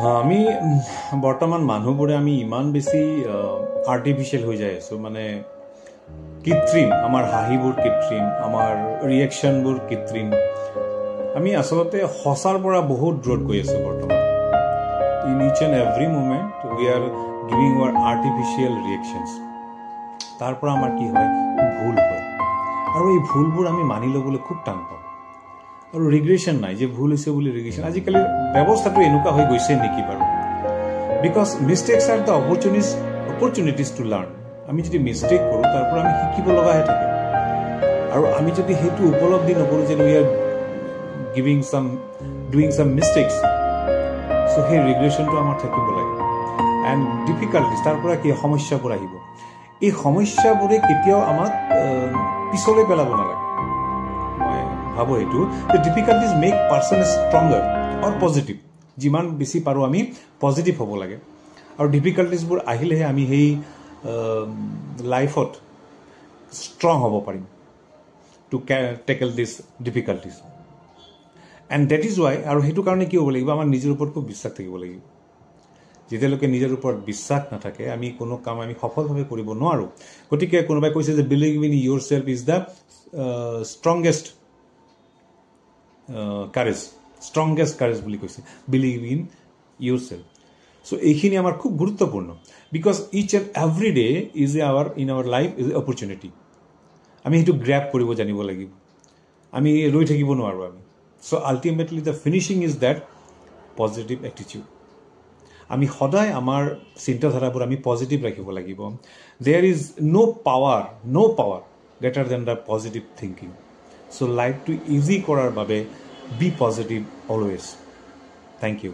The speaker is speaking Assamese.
আমি বৰ্তমান মানুহবোৰে আমি ইমান বেছি আৰ্টিফিচিয়েল হৈ যাই আছোঁ, মানে কৃত্ৰিম। আমাৰ হাঁহিবোৰ কৃত্ৰিম, আমাৰ ৰিয়েকশ্যনবোৰ কৃত্ৰিম। আমি আচলতে সঁচাৰ পৰা বহুত দূৰত গৈ আছোঁ বৰ্তমান। In each and every moment we are giving our artificial reactions. তাৰ পৰা আমাৰ কি হয়, ভুল হয়, আৰু এই ভুলবোৰ আমি মানি ল'বলৈ খুব টান পাওঁ। আৰু ৰিগ্ৰেশ্যন নাই যে ভুল হৈছে বুলি ৰিগ্ৰেশ্যন। আজিকালি ব্যৱস্থাটো এনেকুৱা হৈ গৈছে নেকি বাৰু? Because mistakes are the opportunities to learn. আমি যদি মিষ্টেক কৰোঁ, তাৰ পৰা আমি শিকিব লগাহে থাকে। আৰু আমি যদি সেইটো উপলব্ধি নকৰোঁ যে উই আৰ ডুইং চাম মিষ্টেকছ, চ' সেই ৰিগ্ৰেশ্যনটো আমাৰ থাকিব লাগে। এণ্ড ডিফিকাল্টিজ, তাৰ পৰা কি সমস্যাবোৰ আহিব। এই সমস্যাবোৰে কেতিয়াও আমাক পিছলৈ পেলাব নালাগে। ভাবোঁ এইটো যে ডিফিকাল্টিজ মেক পাৰ্চন ষ্ট্ৰংগাৰ অৰ পজিটিভ। যিমান বেছি পাৰোঁ আমি পজিটিভ হ'ব লাগে। আৰু ডিফিকাল্টিজবোৰ আহিলেহে আমি সেই লাইফত ষ্ট্ৰং হ'ব পাৰিম to tackle this difficulties. And that is why, আৰু সেইটো কাৰণে কি হ'ব লাগিব, আমাৰ নিজৰ ওপৰত খুব বিশ্বাস থাকিব লাগিব। যেতিয়ালৈকে নিজৰ ওপৰত বিশ্বাস নাথাকে, আমি কোনো কাম আমি সফলভাৱে কৰিব নোৱাৰোঁ। গতিকে কোনোবাই কৈছে যে believe in yourself is the strongest courage বুলি কৈছে, believe in yourself. So' এইখিনি আমাৰ খুব গুৰুত্বপূৰ্ণ, because each and every day is in our life is a opportunity. আমি সেইটো গ্ৰেব কৰিব জানিব লাগিব। আমি ৰৈ থাকিব নোৱাৰোঁ আমি। So' ultimately the finishing is that positive attitude. আমি সদায় আমাৰ চিন্তাধাৰাবোৰ আমি পজিটিভ ৰাখিব লাগিব। There is no' power greater than the positive thinking. So' লাইফটো ইজি কৰাৰ বাবে be positive always. Thank U.